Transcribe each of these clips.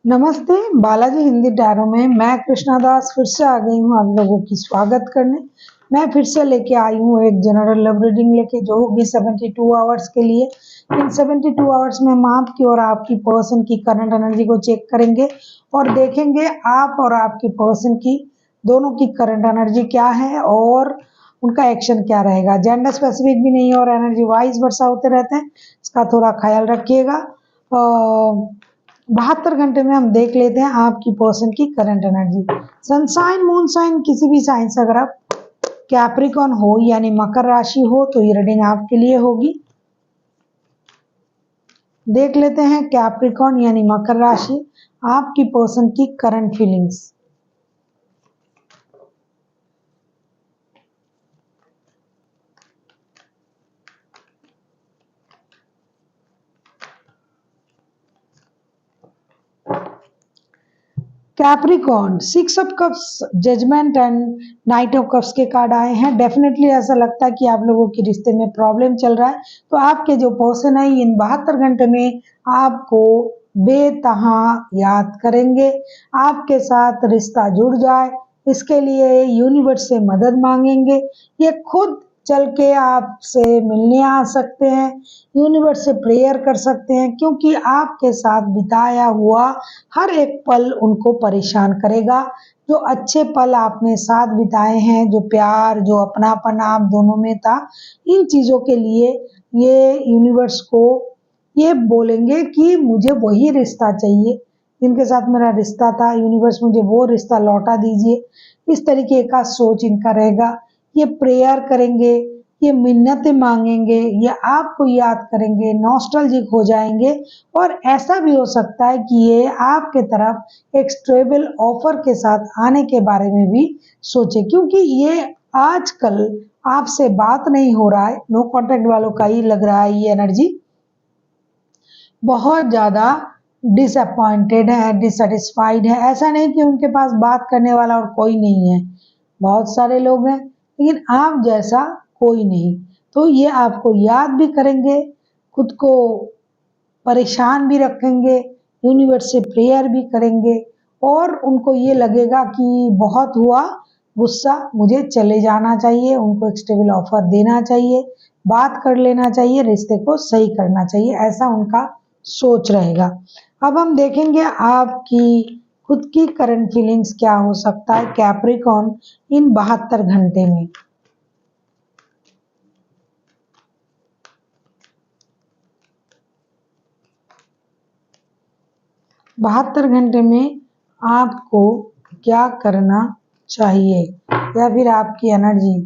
नमस्ते, बालाजी हिंदी टैरो में मैं कृष्णा दास फिर से आ गई हूँ आप लोगों की स्वागत करने। मैं फिर से लेके आई हूँ एक जनरल लव रीडिंग लेके, जो होगी 72 आवर्स के लिए। इन 72 आवर्स में हम आपकी और आपकी पर्सन की करंट एनर्जी को चेक करेंगे और देखेंगे आप और आपकी पर्सन की दोनों की करंट एनर्जी क्या है और उनका एक्शन क्या रहेगा। जेंडर स्पेसिफिक भी नहीं है और एनर्जी वाइज वर्षा होते रहते हैं, इसका थोड़ा ख्याल रखिएगा। 72 घंटे में हम देख लेते हैं आपकी पर्सन की current energy. Sun sign moon sign किसी भी साइन से अगर आप कैप्रिकॉन हो यानी मकर राशि हो तो ये रीडिंग आपके लिए होगी। देख लेते हैं कैप्रिकॉन यानी मकर राशि, आपकी पर्सन की current feelings. Capricorn 6 of cups, judgement and knight of cups के कार्ड आए हैं। डेफिनेटली ऐसा लगता है कि आप लोगों के रिश्ते में प्रॉब्लम चल रहा है, तो आपके जो पर्सन है इन 72 घंटे में आपको बेतहा याद करेंगे। आपके साथ रिश्ता जुड़ जाए इसके लिए यूनिवर्स से मदद मांगेंगे। ये खुद चल के आपसे मिलने आ सकते हैं, यूनिवर्स से प्रेयर कर सकते हैं, क्योंकि आपके साथ बिताया हुआ हर एक पल उनको परेशान करेगा। जो अच्छे पल आपने साथ बिताए हैं, जो प्यार जो अपनापन आप दोनों में था, इन चीज़ों के लिए ये यूनिवर्स को ये बोलेंगे कि मुझे वही रिश्ता चाहिए जिनके साथ मेरा रिश्ता था, यूनिवर्स मुझे वो रिश्ता लौटा दीजिए। इस तरीके का सोच इनका रहेगा। ये प्रेयर करेंगे, ये मिन्नतें मांगेंगे, ये आपको याद करेंगे, नॉस्टैल्जिक हो जाएंगे। और ऐसा भी हो सकता है कि ये आपके तरफ एक स्टेबल ऑफर के साथ आने के बारे में भी सोचे, क्योंकि ये आजकल आपसे बात नहीं हो रहा है। नो कांटेक्ट वालों का ही लग रहा है ये एनर्जी। बहुत ज़्यादा डिसअपॉइंटेड है, डिससेटिस्फाइड है। ऐसा नहीं कि उनके पास बात करने वाला और कोई नहीं है, बहुत सारे लोग हैं, लेकिन आप जैसा कोई नहीं। तो ये आपको याद भी करेंगे, खुद को परेशान भी रखेंगे, यूनिवर्स से प्रेयर भी करेंगे और उनको ये लगेगा कि बहुत हुआ गुस्सा, मुझे चले जाना चाहिए, उनको एक स्टेबल ऑफर देना चाहिए, बात कर लेना चाहिए, रिश्ते को सही करना चाहिए, ऐसा उनका सोच रहेगा। अब हम देखेंगे आपकी खुद की करंट फीलिंग्स क्या हो सकता है कैप्रिकॉन इन 72 घंटे में। 72 घंटे में आपको क्या करना चाहिए या फिर आपकी energy.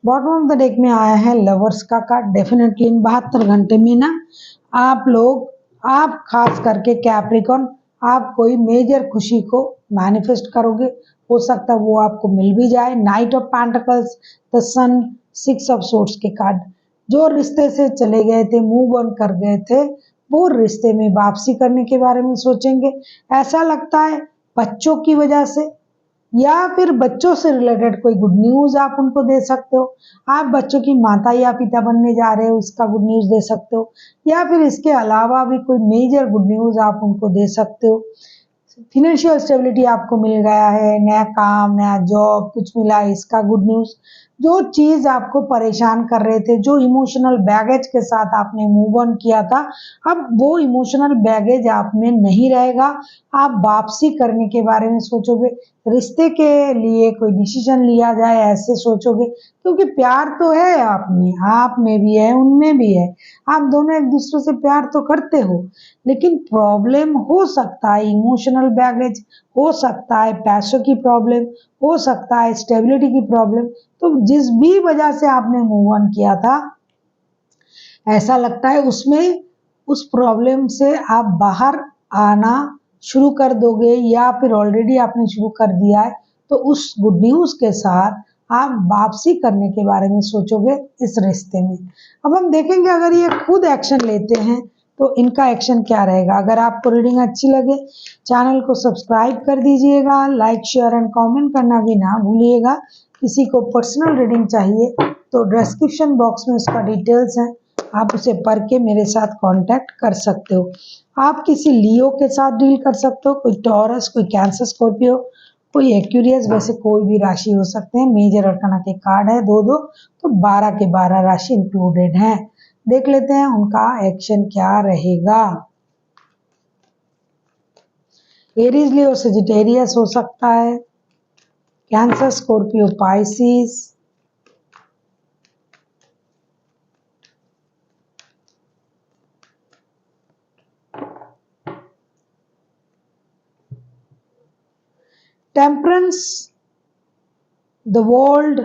Bottom of the deck में आया है लवर्स का कार्ड। डेफिनेटली इन 72 घंटे में ना आप खास करके कैप्रिकॉन आप कोई मेजर खुशी को मैनिफेस्ट करोगे। हो सकता है वो आपको मिल भी जाए। Knight of pentacles, the sun, 6 of swords के कार्ड। जो रिश्ते से चले गए थे, मूव ऑन कर गए थे, वो रिश्ते में वापसी करने के बारे में सोचेंगे। ऐसा लगता है बच्चों की वजह से या फिर बच्चों से रिलेटेड कोई गुड न्यूज़ आप उनको दे सकते हो। आप बच्चों की माता या पिता बनने जा रहे हो, इसका गुड न्यूज़ दे सकते हो, या फिर इसके अलावा भी कोई मेजर गुड न्यूज़ आप उनको दे सकते हो। फिनेंशियल स्टेबिलिटी आपको मिल गया है, नया काम, नया जॉब कुछ मिला है, इसका गुड न्यूज़। जो चीज़ आपको परेशान कर रहे थे, जो इमोशनल बैगेज के साथ आपने मूव ऑन किया था, अब वो इमोशनल बैगेज आप में नहीं रहेगा। आप वापसी करने के बारे में सोचोगे, रिश्ते के लिए कोई डिसीजन लिया जाए ऐसे सोचोगे, क्योंकि प्यार तो है आप में भी है, उनमें भी है। आप दोनों एक दूसरे से प्यार तो करते हो, लेकिन प्रॉब्लम हो सकता है इमोशनल बैगेज, हो सकता है पैसों की प्रॉब्लम, हो सकता है स्टेबिलिटी की प्रॉब्लम। तो जिस भी वजह से आपने मूव ऑन किया था, ऐसा लगता है उसमें उस प्रॉब्लम से आप बाहर आना शुरू कर दोगे या फिर ऑलरेडी आपने शुरू कर दिया है। तो उस गुड न्यूज़ के साथ आप वापसी करने के बारे में सोचोगे इस रिश्ते में। अब हम देखेंगे अगर ये खुद एक्शन लेते हैं तो इनका एक्शन क्या रहेगा। अगर आपको रीडिंग अच्छी लगे चैनल को सब्सक्राइब कर दीजिएगा, लाइक शेयर एंड कमेंट करना भी ना भूलिएगा। किसी को पर्सनल रीडिंग चाहिए तो डिस्क्रिप्शन बॉक्स में उसका डिटेल्स है, आप उसे पढ़ के मेरे साथ कांटेक्ट कर सकते हो। आप किसी लियो के साथ डील कर सकते हो, कोई टॉरस, कोई कैंसर, स्कॉर्पियो, कोई एक्यूरियस, वैसे कोई भी राशि हो सकते हैं। मेजर अरकाना के कार्ड है दो दो, तो 12 के 12 राशि इंक्लूडेड हैं। देख लेते हैं उनका एक्शन क्या रहेगा। एरीज, लियो, सजिटेरियस हो सकता है, cancer, Scorpio, Pisces, temperance, the world,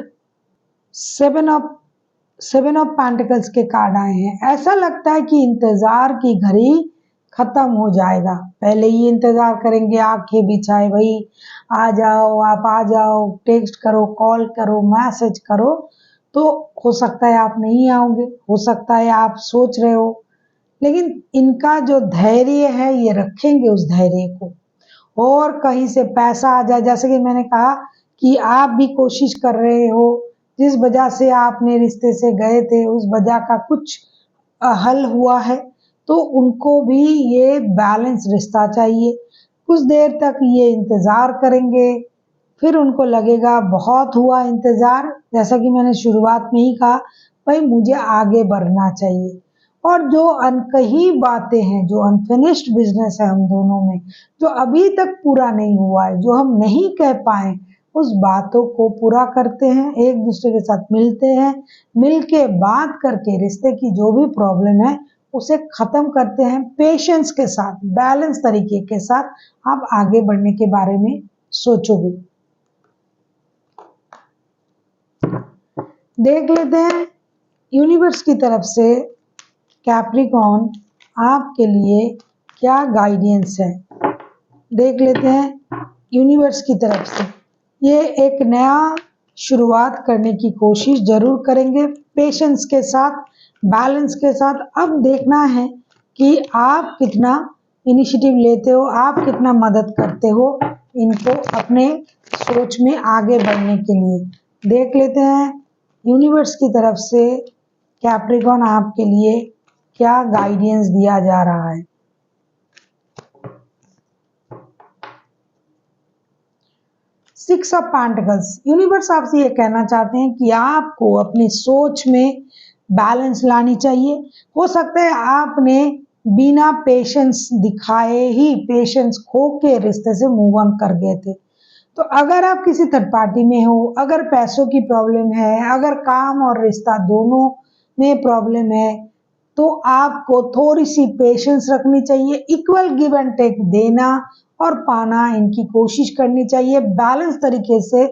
seven of pentacles के कार्ड आए हैं। ऐसा लगता है कि इंतजार की घड़ी खत्म हो जाएगा। पहले ही इंतजार करेंगे आंखें बिछाए, भाई आ जाओ, आप आ जाओ, टेक्स्ट करो, कॉल करो, मैसेज करो। तो हो सकता है आप नहीं आओगे, हो सकता है आप सोच रहे हो, लेकिन इनका जो धैर्य है ये रखेंगे उस धैर्य को। और कहीं से पैसा आ जाए, जैसे कि मैंने कहा कि आप भी कोशिश कर रहे हो, जिस वजह से आपने रिश्ते से गए थे उस वजह का कुछ हल हुआ है, तो उनको भी ये बैलेंस रिश्ता चाहिए। कुछ देर तक ये इंतज़ार करेंगे, फिर उनको लगेगा बहुत हुआ इंतज़ार, जैसा कि मैंने शुरुआत में ही कहा, भाई मुझे आगे बढ़ना चाहिए। और जो अनकही बातें हैं, जो अनफिनिश्ड बिजनेस है हम दोनों में, जो अभी तक पूरा नहीं हुआ है, जो हम नहीं कह पाए, उस बातों को पूरा करते हैं, एक दूसरे के साथ मिलते हैं, मिल के बात करके रिश्ते की जो भी प्रॉब्लम है उसे खत्म करते हैं। पेशेंस के साथ, बैलेंस तरीके के साथ आप आगे बढ़ने के बारे में सोचोगे। देख लेते हैं यूनिवर्स की तरफ से कैप्रिकॉर्न आपके लिए क्या गाइडेंस है। देख लेते हैं यूनिवर्स की तरफ से। ये एक नया शुरुआत करने की कोशिश जरूर करेंगे, पेशेंस के साथ, बैलेंस के साथ। अब देखना है कि आप कितना इनिशिएटिव लेते हो, आप कितना मदद करते हो इनको अपने सोच में आगे बढ़ने के लिए। देख लेते हैं यूनिवर्स की तरफ से कैप्रिकॉर्न आपके लिए क्या गाइडेंस दिया जा रहा है। सिक्स ऑफ पेंटिकल्स, यूनिवर्स आपसे ये कहना चाहते हैं कि आपको अपनी सोच में बैलेंस लानी चाहिए। हो सकता है आपने बिना पेशेंस दिखाए ही पेशेंस खो के रिश्ते से मूव ऑन कर गए थे। तो अगर आप किसी थर्ड पार्टी में हो, अगर पैसों की प्रॉब्लम है, अगर काम और रिश्ता दोनों में प्रॉब्लम है, तो आपको थोड़ी सी पेशेंस रखनी चाहिए। इक्वल गिव एंड टेक, देना और पाना, इनकी कोशिश करनी चाहिए। बैलेंस तरीके से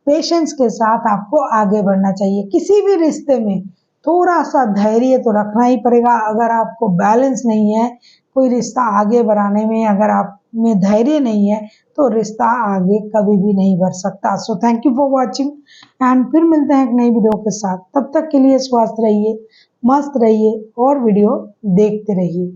पेशेंस के साथ आपको आगे बढ़ना चाहिए। किसी भी रिश्ते में थोड़ा सा धैर्य तो रखना ही पड़ेगा। अगर आपको बैलेंस नहीं है कोई रिश्ता आगे बढ़ाने में, अगर आप में धैर्य नहीं है, तो रिश्ता आगे कभी भी नहीं बढ़ सकता। So thank you for watching and फिर मिलते हैं एक नई वीडियो के साथ। तब तक के लिए स्वस्थ रहिए, मस्त रहिए और वीडियो देखते रहिए।